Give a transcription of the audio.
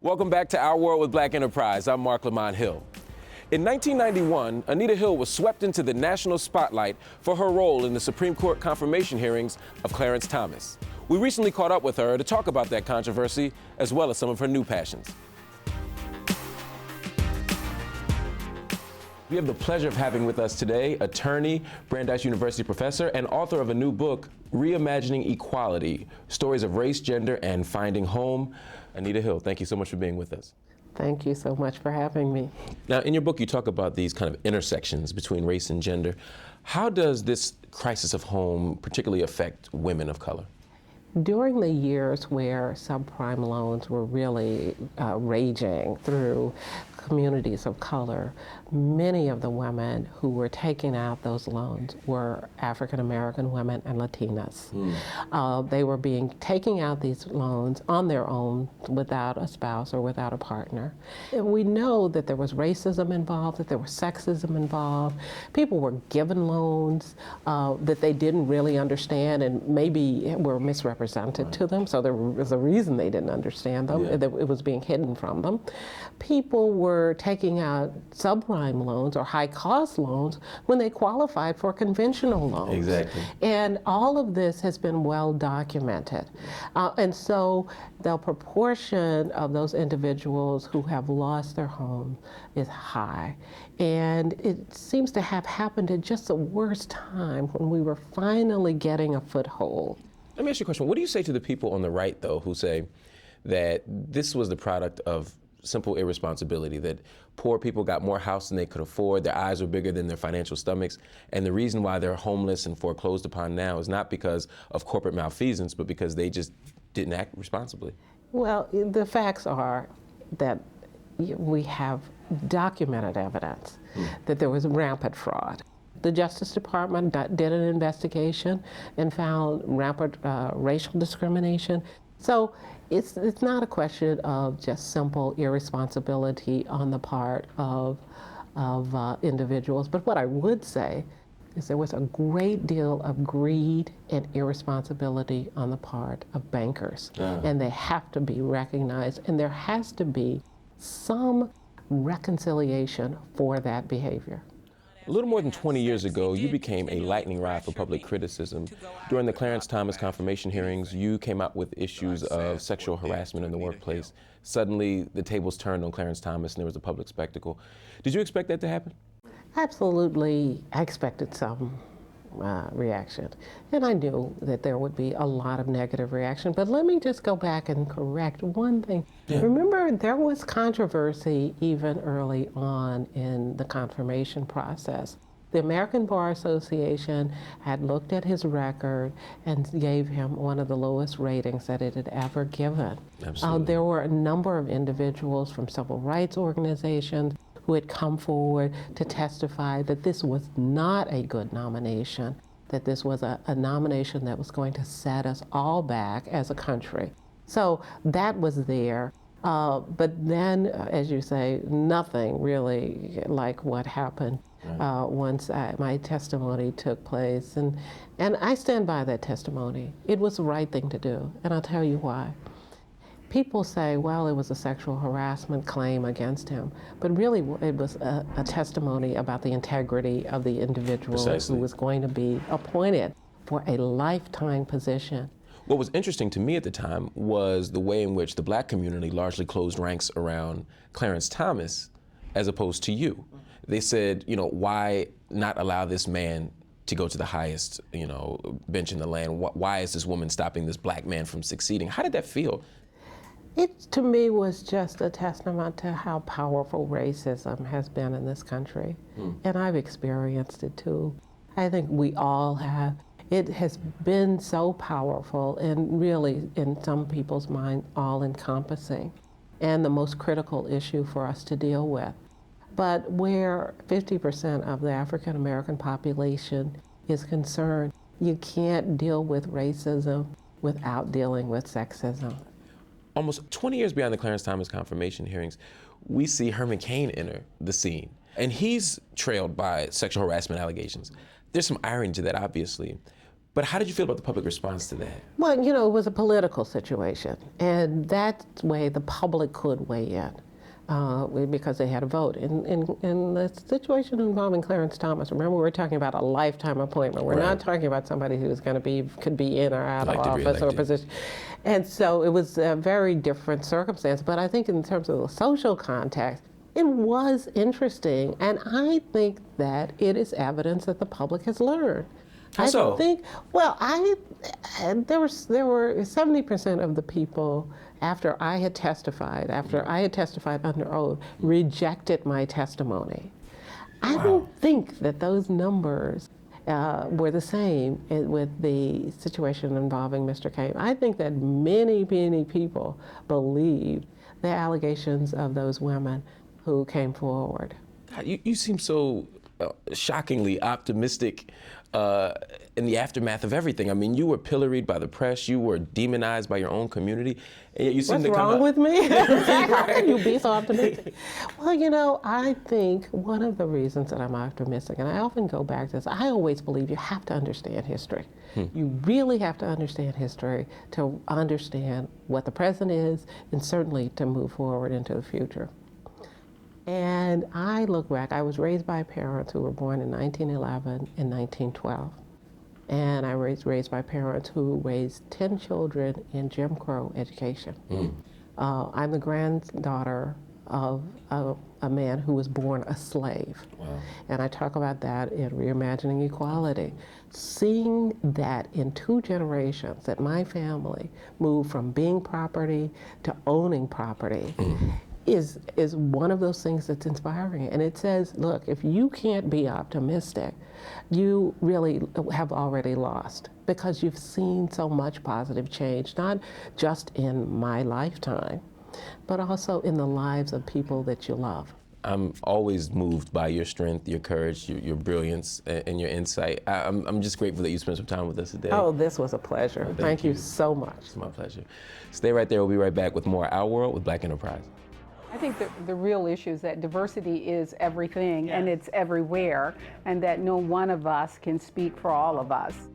Welcome back to Our World with Black Enterprise. I'm Mark Lamont Hill. In 1991, Anita Hill was swept into the national spotlight for her role in the Supreme Court confirmation hearings of Clarence Thomas. We recently caught up with her to talk about that controversy, as well as some of her new passions. We have the pleasure of having with us today attorney, Brandeis University professor, and author of a new book, Reimagining Equality, Stories of Race, Gender, and Finding Home. Anita Hill, thank you so much for being with us. Thank you so much for having me. Now, in your book, you talk about these kind of intersections between race and gender. How does this crisis of home particularly affect women of color? During the years where subprime loans were really raging through communities of color, many of the women who were taking out those loans were African American women and Latinas. They were taking out these loans on their own without a spouse or without a partner. And we know that there was racism involved, that there was sexism involved. People were given loans that they didn't really understand and maybe were misrepresented to them, so there was a reason they didn't understand them, that it was being hidden from them. People were taking out subprime loans or high-cost loans when they qualified for conventional loans. Exactly. And all of this has been well documented. And so the proportion of those individuals who have lost their home is high. And it seems to have happened at just the worst time when we were finally getting a foothold. Let me ask you a question. What do you say to the people on the right, though, who say that this was the product of simple irresponsibility, that poor people got more house than they could afford, their eyes were bigger than their financial stomachs, and the reason why they're homeless and foreclosed upon now is not because of corporate malfeasance, but because they just didn't act responsibly? Well, the facts are that we have documented evidence that there was rampant fraud. The Justice Department did an investigation and found rampant racial discrimination. So it's not a question of just simple irresponsibility on the part of individuals. But what I would say is there was a great deal of greed and irresponsibility on the part of bankers. And they have to be recognized, and there has to be some reconciliation for that behavior. A little more than 20 years ago, you became a lightning rod for public criticism. During the Clarence Thomas confirmation hearings, you came out with issues of sexual harassment in the workplace. Suddenly, the tables turned on Clarence Thomas and there was a public spectacle. Did you expect that to happen? Absolutely. I expected some reaction. And I knew that there would be a lot of negative reaction. But let me just go back and correct one thing. Remember, there was controversy even early on in the confirmation process. The American Bar Association had looked at his record and gave him one of the lowest ratings that it had ever given. There were a number of individuals from civil rights organizations who had come forward to testify that this was not a good nomination, that this was a nomination that was going to set us all back as a country. So that was there. But then, as you say, nothing really like what happened once my testimony took place. And I stand by that testimony. It was the right thing to do, and I'll tell you why. People say, well, it was a sexual harassment claim against him, but really it was a testimony about the integrity of the individual who was going to be appointed for a lifetime position. What was interesting to me at the time was the way in which the black community largely closed ranks around Clarence Thomas as opposed to you. They said, why not allow this man to go to the highest, bench in the land? Why is this woman stopping this black man from succeeding? How did that feel? It, to me, was just a testament to how powerful racism has been in this country. And I've experienced it too. I think we all have. It has been so powerful and really, in some people's mind, all-encompassing and the most critical issue for us to deal with. But where 50% of the African American population is concerned, you can't deal with racism without dealing with sexism. Almost 20 years beyond the Clarence Thomas confirmation hearings, we see Herman Cain enter the scene. And he's trailed by sexual harassment allegations. There's some irony to that, obviously. But how did you feel about the public response to that? Well, you know, it was a political situation, and that way the public could weigh in. Because they had a vote. In the situation involving Clarence Thomas, remember we were talking about a lifetime appointment. We're not talking about somebody who's going to could be in or out of office or position. And so it was a very different circumstance. But I think in terms of the social context, it was interesting. And I think that it is evidence that the public has learned. How so? I think, well, there were 70% of the people after I had testified under oath, rejected my testimony. I don't think that those numbers were the same with the situation involving Mr. Kane. I think that many people believed the allegations of those women who came forward. You seem so shockingly optimistic in the aftermath of everything. I mean, you were pilloried by the press, you were demonized by your own community, and yet you seem to come What's wrong with me? How can you be so optimistic? Well, you know, I think one of the reasons that I'm optimistic, and I often go back to this, I always believe you have to understand history. You really have to understand history to understand what the present is, and certainly to move forward into the future. And I look back, I was raised by parents who were born in 1911 and 1912. And I was raised by parents who raised 10 children in Jim Crow education. I'm the granddaughter of a man who was born a slave. Wow. And I talk about that in Reimagining Equality. Seeing that in 2 generations, that my family moved from being property to owning property, is one of those things that's inspiring. And it says, look, if you can't be optimistic, you really have already lost, because you've seen so much positive change, not just in my lifetime, but also in the lives of people that you love. I'm always moved by your strength, your courage, your brilliance, and your insight. I'm just grateful that you spent some time with us today. Oh, this was a pleasure. Well, thank you so much. It's my pleasure. Stay right there. We'll be right back with more Our World with Black Enterprise. I think the real issue is that diversity is everything and it's everywhere, and that no one of us can speak for all of us.